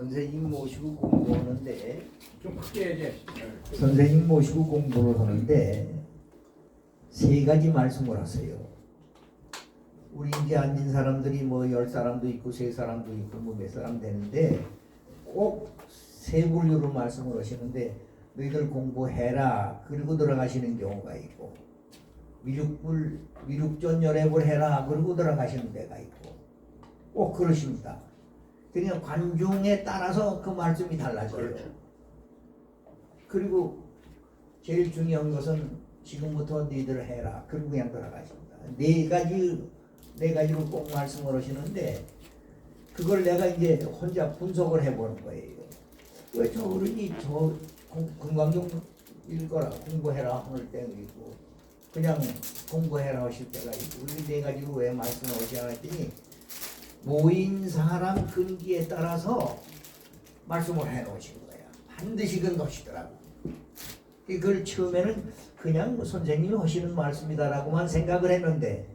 선생님 모시고 공부하는데 좀 크게 해야지. 선생님 모시고 공부를 하는데 세 가지 말씀을 하세요. 우리 이제 앉은 사람들이 뭐 10사람도 있고 3사람도 있고 뭐 몇 사람 되는데 꼭 세 분류로 말씀을 하시는데 너희들 공부해라 그리고 들어가시는 경우가 있고 미륵전 열애를 해라 그리고 들어가시는 데가 있고 꼭 그러십니다. 그냥 관중에 따라서 그 말씀이 달라져요. 그렇죠. 그리고 제일 중요한 것은 지금부터 너희들 해라. 그리고 그냥 들어가십니다. 네 가지로 꼭 말씀을 하시는데 그걸 내가 이제 혼자 분석을 해보는 거예요. 왜 저 어른이 저 금강경 읽어라 공부해라 하는 때가 있고 그냥 공부해라 하실 때가 있고 이 네 가지로 왜 말씀을 하시냐 했더니 모인 사람 근기에 따라서 말씀을 해놓으신 거야. 반드시 그것이더라고. 그걸 처음에는 그냥 선생님이 하시는 말씀이다라고만 생각을 했는데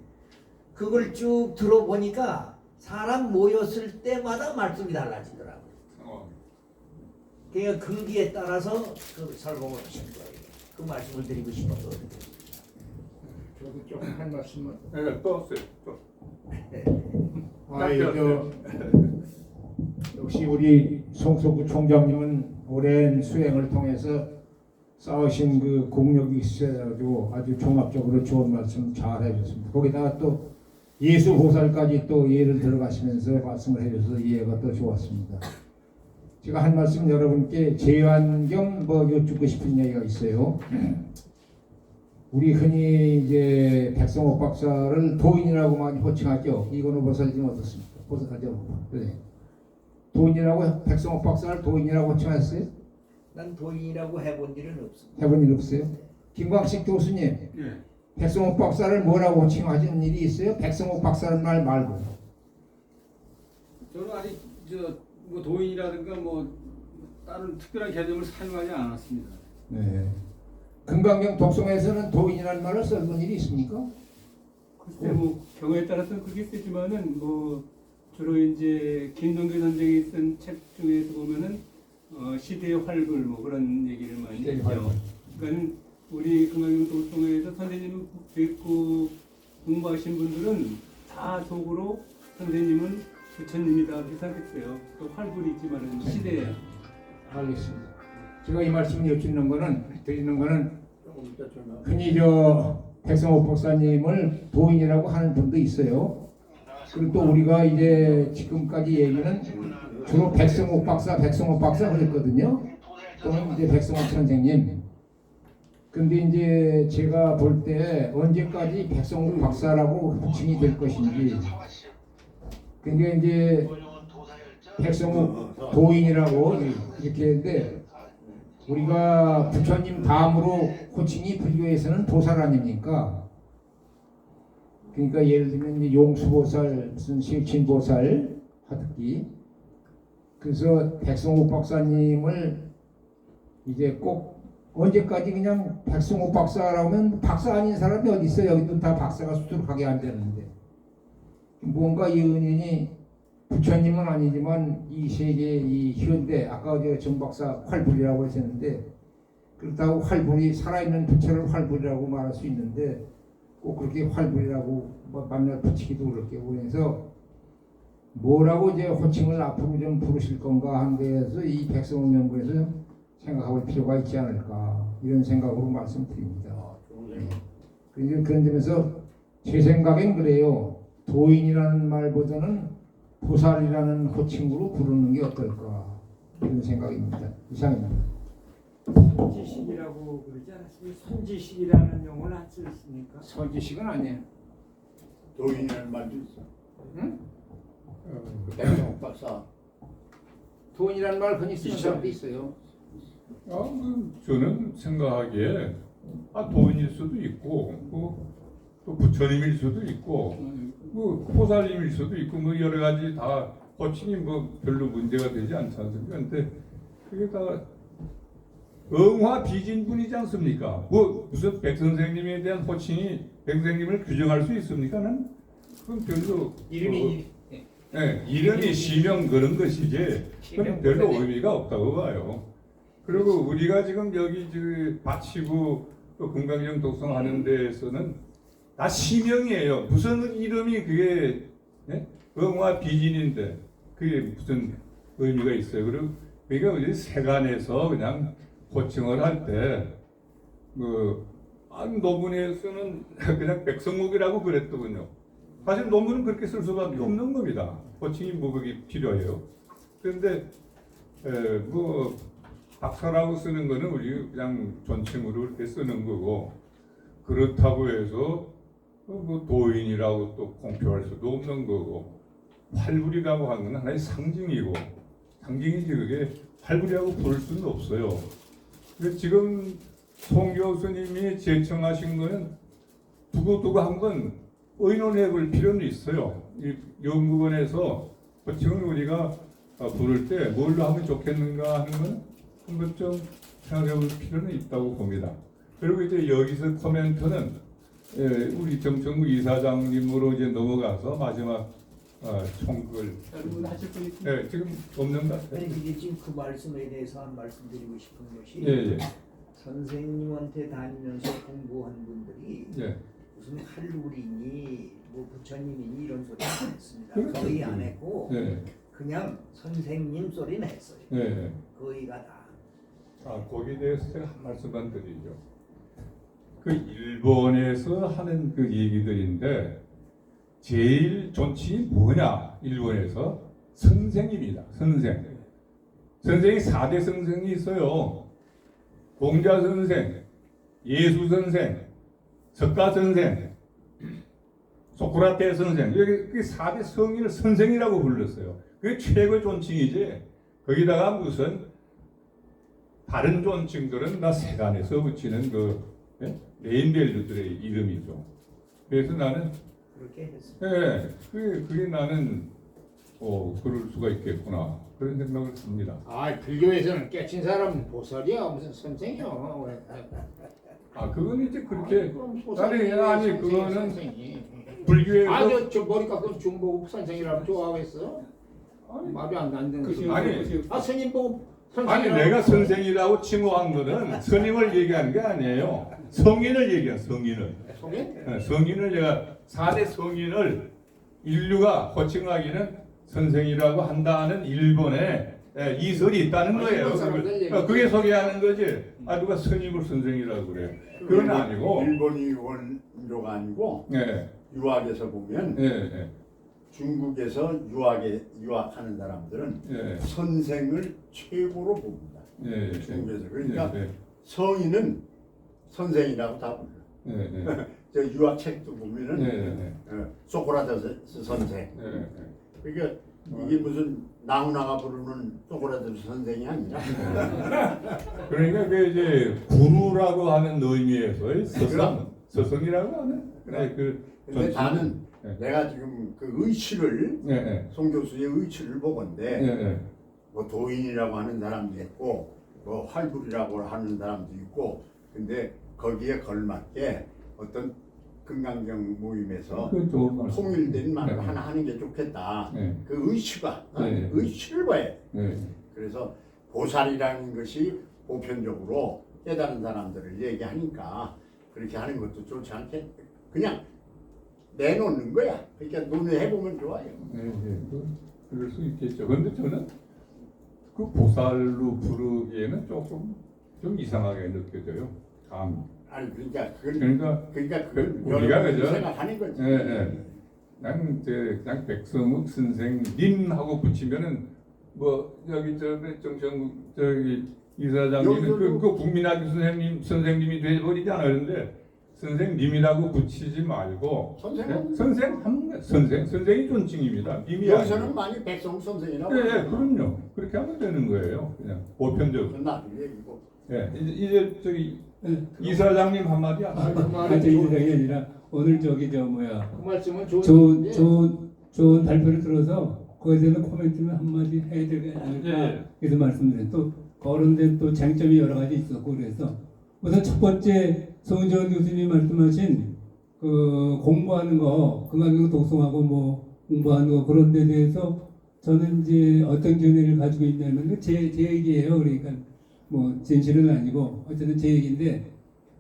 그걸 쭉 들어보니까 사람 모였을 때마다 말씀이 달라지더라고. 그러니까 근기에 따라서 그 설명을 하신 거예요. 그 말씀을 드리고 싶은 거거든요. 저도 좀 한 말씀만. 네, 또 왔어요. 또. 역시 우리 송석구 총장님은 오랜 수행을 통해서 쌓으신 그 공력이 있어가지고 아주 종합적으로 좋은 말씀 잘 해주셨습니다. 거기다가 또 예수 보살까지 또 예를 들어가시면서 말씀을 해주셔서 이해가 또 좋았습니다. 제가 한 말씀 여러분께 제환경 여쭙고 싶은 얘기가 있어요. 우리 흔히 이제 백성옥 박사를 도인이라고 많이 호칭하죠. 이건호 보살님 어떻습니까? 보살하죠. 네. 도인이라고 백성옥 박사를 도인이라고 호칭하셨어요? 난 도인이라고 해본 일은 없습니다. 해본 일 없어요? 김광식 교수님, 예. 백성옥 박사를 뭐라고 호칭하신 일이 있어요? 백성옥 박사는 말 말고. 저는 아직 뭐 도인이라든가 뭐 다른 특별한 개념을 사용하지 않았습니다. 네. 금강경 독송에서는 도인이라는 말을 써본 일이 있습니까? 글쎄 뭐 경우에 따라서 그렇게 쓰지만은 뭐 주로 이제 김동규 선생이 쓴 책 중에서 보면은 시대의 활굴 뭐 그런 얘기를 많이 시대의 했죠. 활굴. 그러니까 우리 금강경 독송에서 선생님을 뵙고 공부하신 분들은 다 속으로 선생님은 부처님이다 이렇게 생각했어요. 또 활굴이 있지만은 시대에. 알겠습니다. 제가 이 말씀을 드리는 거는 조금 이따 전화. 흔히 백성옥 박사님을 도인이라고 하는 분도 있어요. 그리고 또 우리가 이제 지금까지 얘기는 주로 백성옥 박사 그랬거든요. 또는 이제 백성옥 선생님. 근데 이제 제가 볼 때 언제까지 백성옥 박사라고 호칭이 될 것인지. 그게 이제 백성옥 도인이라고 이렇게 했는데 우리가 부처님 다음으로 호칭이 불교에서는 보살 아닙니까? 그러니까 예를 들면 이제 용수보살, 무슨 실친보살 하듯이 그래서 백성옥 박사님을 이제 꼭 언제까지 그냥 백성옥 박사라고 하면 박사 아닌 사람이 어디 있어요? 여기도 다 박사가 수두룩하게 앉았는데 뭔가 이 은인이 부처님은 아니지만 이 세계 이 현대 아까 정 박사 활불이라고 하셨는데 그렇다고 활불이 살아있는 부처를 활불이라고 말할 수 있는데 꼭 그렇게 활불이라고 만날 붙이기도 그렇게 그래서 뭐라고 이제 호칭을 앞으로 좀 부르실 건가 하는 데에서 이 백성원 연구에서 생각할 필요가 있지 않을까 이런 생각으로 말씀드립니다. 네. 그런 점에서 제 생각엔 그래요. 도인이라는 말보다는 보살이라는 호칭으로 부르는 게 어떨까 이런 생각입니다. 이상입니다. 선지식이라고 그러지 않았습니까? 선지식이라는 용어는 안 쓰셨습니까? 선지식은 아니에요. 도인이라는 말도 있어. 응? 백성옥 박사. 도인이라는 말 흔히 쓰는 사람도 있어요. 저는 생각하기에 도인일 수도 있고 또 부처님일 수도 있고 보살님일 수도 있고 여러 가지 다 호칭이 별로 문제가 되지 않지 않습니까? 근데 그게 다 응화비진분이지 않습니까? 무슨 백 선생님에 대한 호칭이 백 선생님을 규정할 수 있습니까는 그건 별로 이름이 예, 이름이 시명 그런 것이지 그건 별로 의미가 없다고 봐요. 그리고 우리가 지금 여기 바치고 또 금강경 독성하는 데에서는 다 시명이에요. 무슨 이름이 그게 응화 비진인데 그게 무슨 의미가 있어요. 그리고 그러니까 우리 세간에서 그냥 호칭을 할 때 노문에서는 그냥 백성목이라고 그랬더군요. 사실 논문은 그렇게 쓸 수밖에 없는 겁니다. 호칭이 뭐그게 필요해요. 그런데 박사라고 쓰는 거는 우리 그냥 존칭으로 이렇게 쓰는 거고 그렇다고 해서 도인이라고 또 공표할 수도 없는 거고 활불이라고 하는 건 하나의 상징이고 상징이지 그게 활불이라고 부를 수는 없어요. 근데 지금 송 교수님이 제청하신 거는 두고두고 한번 의논해 볼 필요는 있어요. 이 연구원에서 호칭을 우리가 부를 때 뭘로 하면 좋겠는가 하는 건 한번 좀 생각해 볼 필요는 있다고 봅니다. 그리고 이제 여기서 코멘트는 우리 정청구 이사장님으로 이제 넘어가서 마지막 총글 여러분 하실 분 있습니까? 지금 없는 것 같아요. 이제 지금 그 말씀에 대해서 한 말씀드리고 싶은 것이 예. 선생님한테 다니면서 공부한 분들이 예. 무슨 할루리니 뭐 부처님이니 이런 소리 안 했습니다. 그렇죠. 거의 안 했고 예. 그냥 선생님 소리는 했어요. 예. 거의가 다. 거기에 대해서 제가 한 말씀만 드리죠. 그 일본에서 하는 그 얘기들인데 제일 존칭이 뭐냐? 일본에서 선생입니다. 선생. 선생이 4대 선생이 있어요. 공자 선생, 예수 선생, 석가 선생, 소크라테 선생. 여기 4대 성인을 선생이라고 불렀어요. 그게 최고의 존칭이지. 거기다가 무슨 다른 존칭들은 다 세간에서 붙이는 네임밸류들의 이름이죠. 그래서 나는 그렇게 했습니다. 그게 나는 그럴 수가 있겠구나 그런 생각을 합니다. 불교에서는 깨친 사람은 보살이야 무슨 선생이야. 그건 이제 그렇게 보살이 아니 그거는 선생이. 불교에서 저 머리 깎은 중보국 선생이라고 좋아하겠어? 말이 안 되는 그 아니, 스님 보고 아니 내가 선생이라고 칭호한 거는 스님을 얘기하는 게 아니에요. 성인을 얘기한 성인을. 성인을 내가 4대 성인을 인류가 호칭하기는 선생이라고 한다는 일본에 이설이 있다는 거예요. 그게 소개하는 거지. 누가 스님을 선생이라고 그래. 그건 아니고. 일본이 원조가 아니고 유학에서 보면 중국에서 유학하는 사람들은 선생을 최고로 봅니다. 중국에서 그러니까 성인은 선생이라고 다 불러. 저 유학 책도 보면은 소크라테스 선생. 그러니까 이게 무슨 나훈아가 부르는 소크라테스 선생이 아니라. 그러니까 그 이제 구루라고 하는 의미에서의 서성이라고 하는. 근데 나는 내가 지금 그 의치를 송 교수의 의치를 보건데 뭐 도인이라고 하는 사람도 있고 뭐 활불이라고 하는 사람도 있고 근데 거기에 걸맞게 어떤 금강경 모임에서 통일된 말을 하나 하는 게 좋겠다. 그 의치가 의치를 봐야 돼. 그래서 보살이라는 것이 보편적으로 깨달은 사람들을 얘기하니까 그렇게 하는 것도 좋지 않겠. 그냥 내놓는 거야. 그러니까 논의해 보면 좋아요. 그럴 수 있겠죠. 그런데 저는 그 보살로 부르기에는 조금 좀 이상하게 느껴져요. 아니 그러니까 그걸 우리가 그죠? 생각하는 거지. 그냥 백성욱 선생님하고 붙이면은 뭐 여기 정청국 이사장님은 그 국민학교 선생님이 돼버리지 않았는데 선생님이라고 붙이지 말고 선생이 존칭입니다. 님이 여기서는 아니고. 많이 백성 선생이라고. 그럼요. 그렇게 하면 되는 거예요. 그냥 보편적으로. 나도 얘기고. 이제 저기 이사장님 한마디 하세요. 저 이사장이 아니라 오늘 그 말씀은 좋은 발표를 들어서 거기에 대해서 코멘트를 한마디 해야 되지 않을까 그래서 말씀드려요. 또 거론된 또 장점이 여러 가지 있었고 그래서 우선 첫 번째 송지원 교수님이 말씀하신 그 공부하는 거 금강경 독송하고 뭐 공부하는 거 그런 데 대해서 저는 이제 어떤 견해를 가지고 있냐면 제 얘기예요. 그러니까 뭐 진실은 아니고 어쨌든 제 얘기인데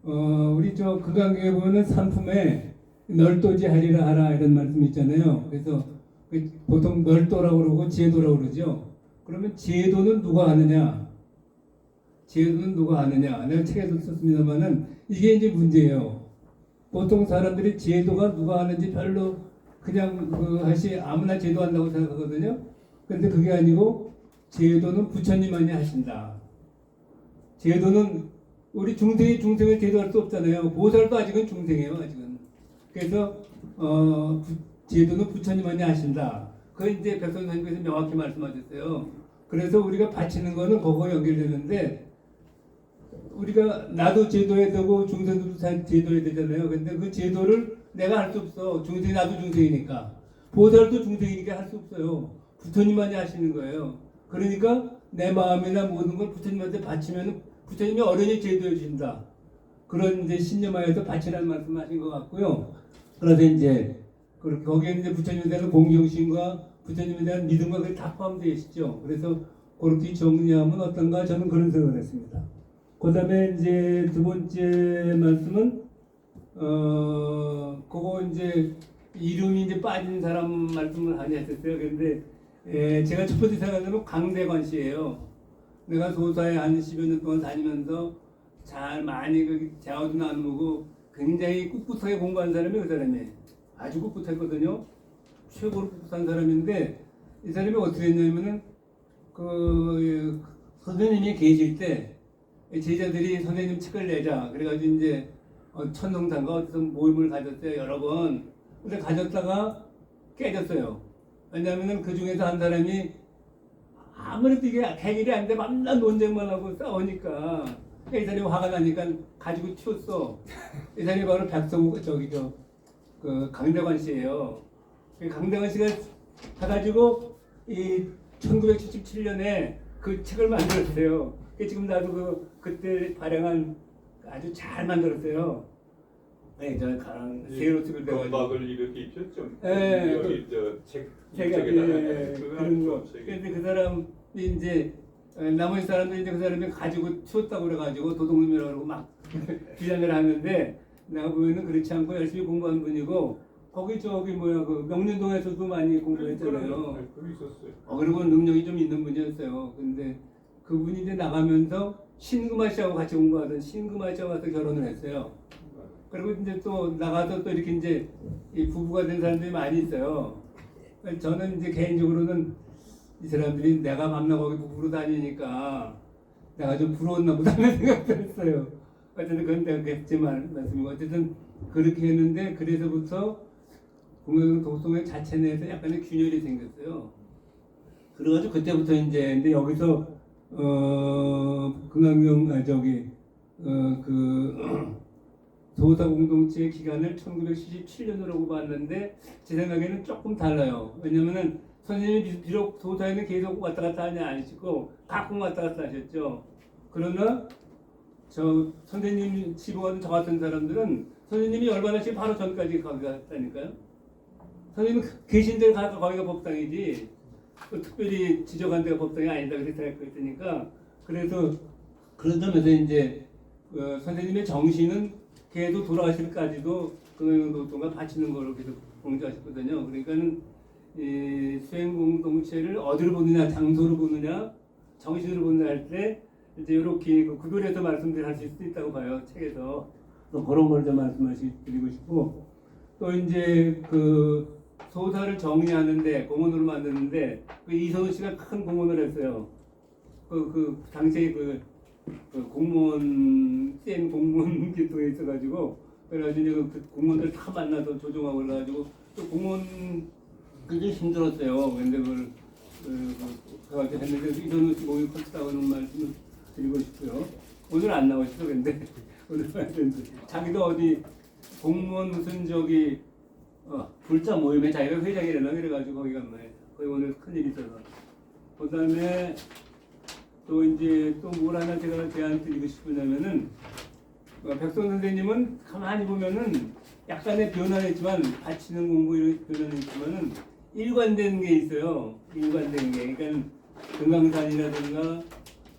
우리 저 금강경에 보면은 산품에 널도지 하리라 하라 이런 말씀 있잖아요. 그래서 보통 널도라고 그러고 제도라고 그러죠. 그러면 제도는 누가 하느냐? 제도는 누가 하느냐? 내가 책에도 썼습니다만은 이게 이제 문제예요. 보통 사람들이 제도가 누가 하는지 별로 그냥 아무나 제도한다고 생각하거든요. 그런데 그게 아니고 제도는 부처님만이 하신다. 제도는 우리 중생을 제도할 수 없잖아요. 보살도 아직은 중생이에요. 아직은. 그래서 제도는 부처님만이 하신다. 그건 이제 백선생님께서 명확히 말씀하셨어요. 그래서 우리가 바치는 거는 그거 연결되는데 우리가 나도 제도해야 되고 중생도 제도해야 되잖아요. 근데 그 제도를 내가 할 수 없어. 중생 나도 중생이니까. 보살도 중생이니까 할 수 없어요. 부처님만이 하시는 거예요. 그러니까 내 마음이나 모든 걸 부처님한테 바치면 부처님이 어련히 제도해 주신다. 그런 이제 신념하에서 바치라는 말씀을 하신 것 같고요. 그래서 이제 거기에 이제 부처님에 대한 공경심과 부처님에 대한 믿음과 그게 다 포함되어 있죠. 그래서 그렇게 정리하면 어떤가 저는 그런 생각을 했습니다. 그다음에 이제 두 번째 말씀은 그거 이제 이름이 이제 빠진 사람 말씀을 많이 했었어요. 그런데 제가 첫 번째 생각하는 건 강대관 씨예요. 내가 소사에 한 10여 년 동안 다니면서 잘 많이 대화도 나누고 굉장히 꿋꿋하게 공부한 사람이 그 사람이 아주 꿋꿋했거든요. 최고로 꿋꿋한 사람인데 이 사람이 어떻게 했냐면은 선생님이 계실 때 제자들이 선생님 책을 내자 그래가지고 이제 천성산가 어디서 모임을 가졌어요 여러 번. 근데 가졌다가 깨졌어요. 왜냐하면은 그 중에서 한 사람이 아무래도 이게 해결이 안 돼 맨날 논쟁만 하고 싸우니까 이 사람이 화가 나니까 가지고 튀었어. 이 사람이 바로 백성우 그 강대관 씨예요. 강대관 씨가 가가지고 이 1977년에 그 책을 만들었어요. 지금 나도 그때 발행한 아주 잘 만들었어요. 네, 저 세로 쓰고 건박을 이렇게 입혔죠. 네, 여기 저책 제가 그런 거. 근데 그 사람이 이제 나머지 사람들이 이제 그 사람이 가지고 튀었다고 그래가지고 도둑놈이라고 그러고 막 비난을 하는데 내가 보면은 그렇지 않고 열심히 공부한 분이고 거기 그 명륜동에서도 많이 공부했잖아요. 그리고 능력이 좀 있는 분이었어요. 근데 그분이 이제 나가면서 신금아 씨하고 같이 공부하던 신금아 씨하고 가서 결혼을 했어요. 그리고 이제 또 나가서 또 이렇게 이제 이 부부가 된 사람들이 많이 있어요. 저는 이제 개인적으로는 이 사람들이 내가 만나 거기 부부로 다니니까 내가 좀 부러웠나 보다는 생각도 했어요. 어쨌든 그건 내가 그랬지만 말씀이고 어쨌든 그렇게 했는데 그래서부터 공연 독성회 자체 내에서 약간의 균열이 생겼어요. 그래가지고 그때부터 이제 근데 여기서 금강경 도사 공동체의 기간을 1977년으로 봤는데 제 생각에는 조금 달라요. 왜냐면은 선생님이 비록 도사에는 계속 왔다 갔다 하냐 아니시고 가끔 왔다 갔다 하셨죠. 그러나 저 선생님 지도하는 저 같은 사람들은 선생님이 열반하시 바로 전까지 거기 갔다니까요. 선생님 계신 데 가서 거기가 법당이지 특별히 지적한 데가 법당이 아니다 그렇게 생각했으니까 그래서 그런 점에서 이제 선생님의 정신은 계속 돌아가실까지도 금강경도가 바치는 걸로 계속 공조하셨거든요. 그러니까는 이 수행 공동체를 어디로 보느냐, 장소로 보느냐, 정신으로 보느냐 할 때 이제 이렇게 구별해서 말씀드릴 수 있다고 봐요. 책에서 또 그런 걸 좀 말씀드리고 싶고 또 이제 그 소사를 정리하는데 공원으로 만드는데 그 이선우 씨가 큰 공헌을 했어요. 그 당시에 그 공무원 센 공무원 계통에 있어가지고 그래가지고 그 공무원들 다 만나서 조종하고 그래가지고 또 공무원 굉장히 힘들었어요. 근데 그걸 그가지고 했는데 이선우 씨 몸이 컸다고 하는 말씀을 드리고 싶고요. 오늘 안 나오시죠? 근데 오늘 자기도 어디 공무원 무슨 불자 모임에 자기가 회장이라나 그래가지고 거기 간 거예요. 거기 오늘 큰일이 있어서. 그 다음에 또 이제 또 뭘 하나 제가 제안 드리고 싶으냐면은 백선 선생님은 가만히 보면은 약간의 변화는 있지만 바치는 공부 이런 변화는 있지만은 일관된 게 있어요. 일관된 게. 그러니까 금강산이라든가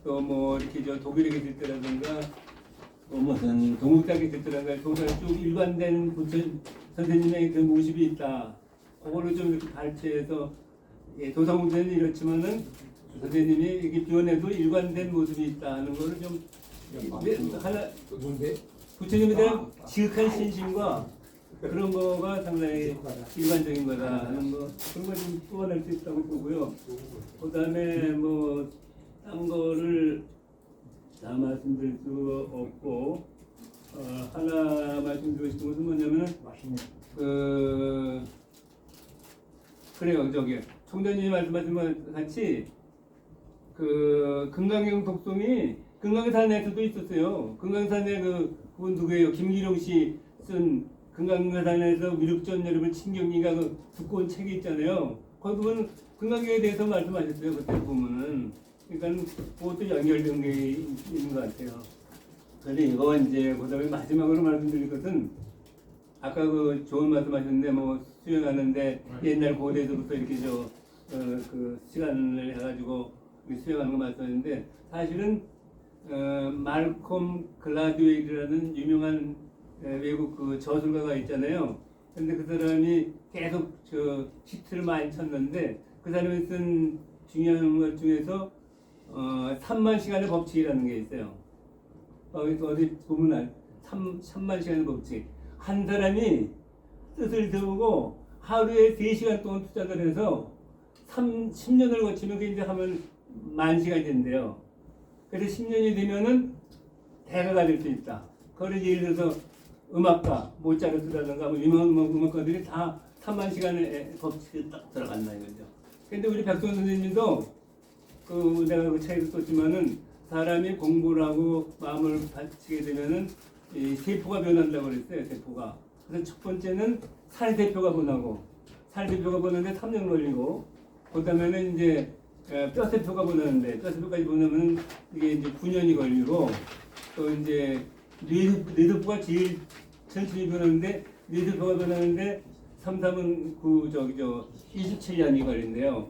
또 뭐 이렇게 저 독일에 계실 때라든가 또 무슨 동국대학에 계실 때라든가 도사를 쭉 일관된 부처 선생님의 그 모습이 있다. 그거를 좀 이렇게 발췌해서 예, 도사공사는 이렇지만은 선생님이 이렇게 비워내도 일관된 모습이 있다 하는 거를 좀 하나 뭔데? 부처님에 대한 지극한 신심과 그런 거가 상당히 일반적인 거다 하는 거 그런 거 좀 뽑아낼 수 있다고 보고요. 그다음에 뭐 딴 거를 다 말씀드릴 수 없고 하나 말씀드리고 싶은 것은 뭐냐면은 그래요. 저기 총장님이 말씀하신 것 같이 그 금강경 독송이 금강산에서도 있었어요. 금강산에 그분 누구예요? 김기룡 씨 쓴 금강산에서 위륙전 여러분 친경리가 그 두꺼운 책이 있잖아요. 거기 보면 금강경에 대해서 말씀하셨어요. 그때 보면은 그러니까 그것도 연결된 게 있는 것 같아요. 그런데 이거 이제 그다음에 마지막으로 말씀드릴 것은 아까 그 좋은 말씀하셨는데 뭐 수행하는데 옛날 고대에서부터 이렇게 그 시간을 해가지고 수행하는 거 말씀하셨는데 사실은 말콤 글라듀에이라는 유명한 외국 그 저술가가 있잖아요. 근데 그 사람이 계속 저 히트를 많이 쳤는데 그 사람이 쓴 중요한 것 중에서 3만 시간의 법칙이라는 게 있어요. 어디 보면 3만 시간의 법칙. 한 사람이 뜻을 세우고 하루에 3시간 동안 투자를 해서 10년을 거치면 그 이제 하면 만 시간이 된대요. 그래서 10년이 되면은 대가가 될 수 있다. 그걸 예를 들어서 음악가, 모차르트라든가 뭐 유명한 음악가들이 다 3만 시간의 법칙이 딱 들어간다 이거죠. 근데 우리 백선 선생님도 내가 그 책에도 썼지만은 사람이 공부를 하고 마음을 바치게 되면은 이 세포가 변한다고 그랬어요. 세포가. 그래서 첫 번째는 살세포가 변하고 살세포가 변하는데 3년 걸리고 그다음에는 이제 뼈세포가 변하는데 뼈세포까지 변하면 이게 이제 9년이 걸리고 또 이제 뇌세포가 제일 천천히 변하는데 뇌세포가 변하는데 3, 27년이 걸린대요.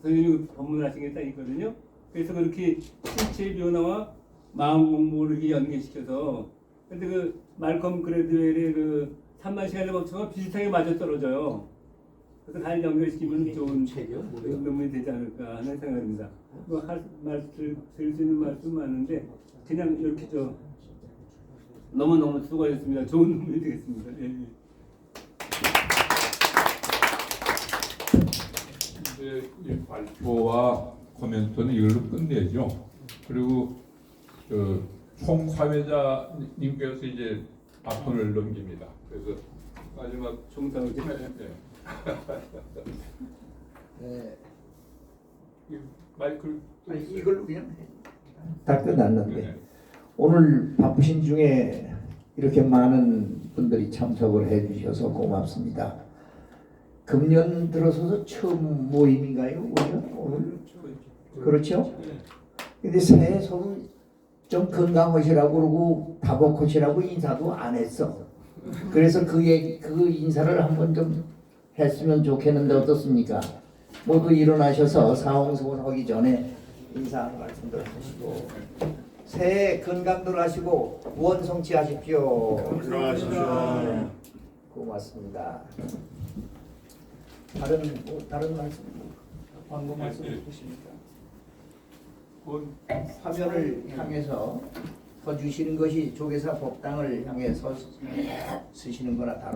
선생님이 법문하신 게 딱 있거든요. 그래서 그렇게 신체 변화와 마음 공부를 이렇게 연계시켜서 근데 그 말콤 그레드웰의 그 3만 시간의 법칙과 비슷하게 맞아떨어져요. 그래서 잘 연결시키면 좋은 논문이 되지 않을까 하는 생각입니다. 드릴 수 있는 말씀 많은데 그냥 이렇게 너무너무 수고하셨습니다. 좋은 논문이 되겠습니다. 예. 이제 이 발표와 코멘트는 이걸로 끝내죠. 그리고 총 사회자님께서 이제 바톤을 넘깁니다. 그래서 마지막 총사회자. 네. 마이크를 아니, 이걸로 그냥 다 끝났는데 네. 오늘 바쁘신 중에 이렇게 많은 분들이 참석을 해주셔서 고맙습니다. 금년 들어서서 처음 모임인가요? 오늘? 그렇죠? 근데 새해 서로 좀 건강하시라고 그러고 다복하시라고 인사도 안 했어. 그래서 그 인사를 한번 좀 했으면 좋겠는데 어떻습니까? 모두 일어나셔서 사홍성을 전에 인사 한 말씀들 하시고 새해 건강들 하시고 원성취하십시오. 건강하십시오. 고맙습니다. 다른 말씀, 광고 말씀 있으십니까? 화면을 향해서 서 주시는 것이 조계사 법당을 향해 서시는 거나 다른.